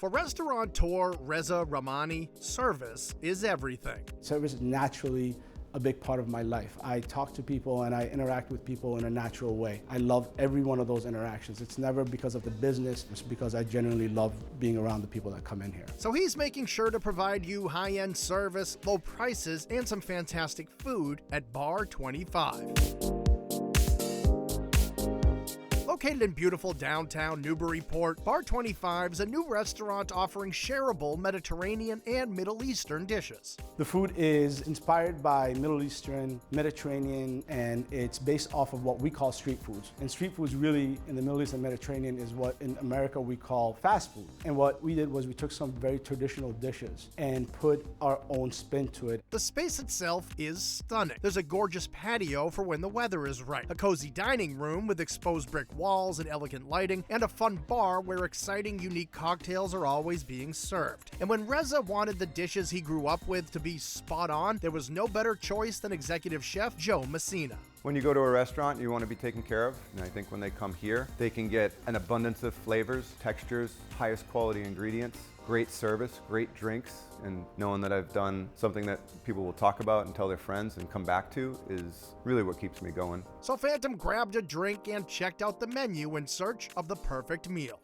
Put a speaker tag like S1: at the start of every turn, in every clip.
S1: For restaurateur Reza Rahmani, service is everything.
S2: Service is naturally a big part of my life. I talk to people and I interact with people in a natural way. I love every one of those interactions. It's never because of the business, it's because I genuinely love being around the people that come in here.
S1: So he's making sure to provide you high-end service, low prices, and some fantastic food at Bar 25. Located in beautiful downtown Newburyport, Bar 25 is a new restaurant offering shareable Mediterranean and Middle Eastern dishes.
S2: The food is inspired by Middle Eastern, Mediterranean, and it's based off of what we call street foods. And street foods really in the Middle East and Mediterranean is what in America we call fast food. And what we did was we took some very traditional dishes and put our own spin to it.
S1: The space itself is stunning. There's a gorgeous patio for when the weather is right, a cozy dining room with exposed brick walls and elegant lighting, and a fun bar where exciting, unique cocktails are always being served. And when Reza wanted the dishes he grew up with to be spot on, there was no better choice than executive chef Joe Messina.
S3: When you go to a restaurant, you want to be taken care of, and I think when they come here, they can get an abundance of flavors, textures, highest quality ingredients, great service, great drinks, and knowing that I've done something that people will talk about and tell their friends and come back to is really what keeps me going.
S1: So Phantom grabbed a drink and checked out the menu in search of the perfect meal.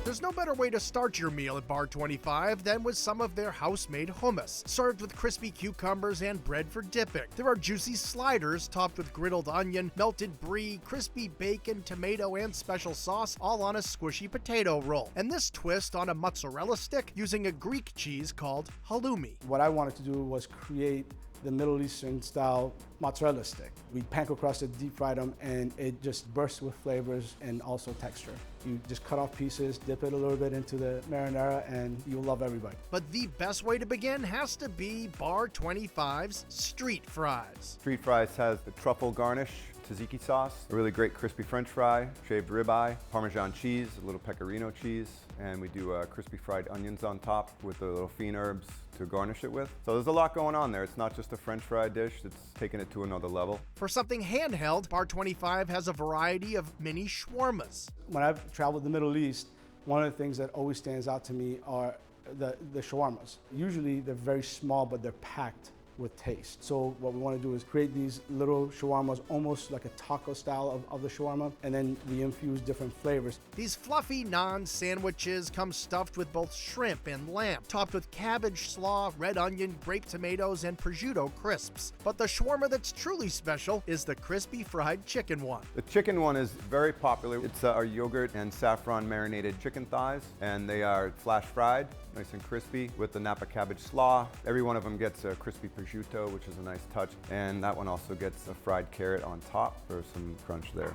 S1: There's no better way to start your meal at Bar 25 than with some of their house-made hummus, served with crispy cucumbers and bread for dipping. There are juicy sliders topped with griddled onion, melted brie, crispy bacon, tomato, and special sauce, all on a squishy potato roll. And this twist on a mozzarella stick using a Greek cheese called halloumi.
S2: What I wanted to do was create the Middle Eastern style mozzarella stick. We panko crusted, deep fried them, and it just bursts with flavors and also texture. You just cut off pieces, dip it a little bit into the marinara, and you'll love every bite.
S1: But the best way to begin has to be Bar 25's street fries.
S3: Street fries has the truffle garnish, tzatziki sauce, a really great crispy french fry, shaved ribeye, Parmesan cheese, a little pecorino cheese, and we do crispy fried onions on top with the little fiend herbs to garnish it with. So there's a lot going on there. It's not just a french fry dish, it's taking it to another level.
S1: For something handheld, Bar 25 has a variety of mini shawarmas.
S2: When I've traveled the Middle East, one of the things that always stands out to me are the shawarmas. Usually they're very small, but they're packed with taste. So what we want to do is create these little shawarmas, almost like a taco style of the shawarma, and then we infuse different flavors.
S1: These fluffy naan sandwiches come stuffed with both shrimp and lamb, topped with cabbage, slaw, red onion, grape tomatoes, and prosciutto crisps. But the shawarma that's truly special is the crispy fried chicken one.
S3: The chicken one is very popular. It's our yogurt and saffron marinated chicken thighs, and they are flash fried, nice and crispy, with the Napa cabbage slaw. Every one of them gets a crispy prosciutto, which is a nice touch, and that one also gets a fried carrot on top for some crunch there.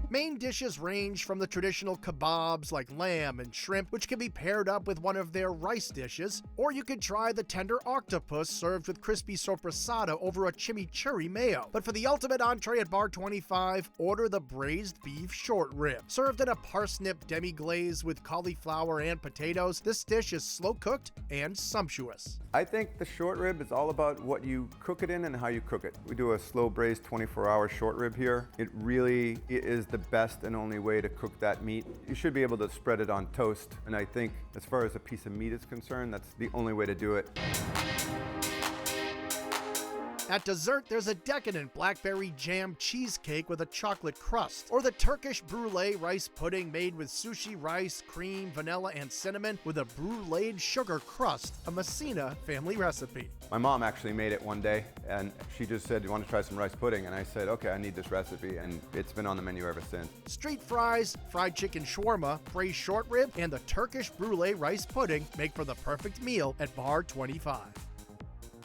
S1: Main dishes range from the traditional kebabs like lamb and shrimp, which can be paired up with one of their rice dishes, or you could try the tender octopus served with crispy sopressata over a chimichurri mayo. But for the ultimate entree at Bar 25, order the braised beef short rib. Served in a parsnip demi-glaze with cauliflower and potatoes, this dish is slow-cooked and sumptuous.
S3: I think the short rib is all about what you cook it in and how you cook it. We do a slow braised 24-hour short rib here. It really is the best and only way to cook that meat. You should be able to spread it on toast, and I think as far as a piece of meat is concerned, that's the only way to do it.
S1: At dessert, there's a decadent blackberry jam cheesecake with a chocolate crust, or the Turkish brulee rice pudding made with sushi rice, cream, vanilla, and cinnamon with a bruleed sugar crust, a Messina family recipe.
S3: My mom actually made it one day, and she just said, "You want to try some rice pudding?" And I said, "Okay, I need this recipe," and it's been on the menu ever since.
S1: Street fries, fried chicken shawarma, braised short rib, and the Turkish brulee rice pudding make for the perfect meal at Bar 25.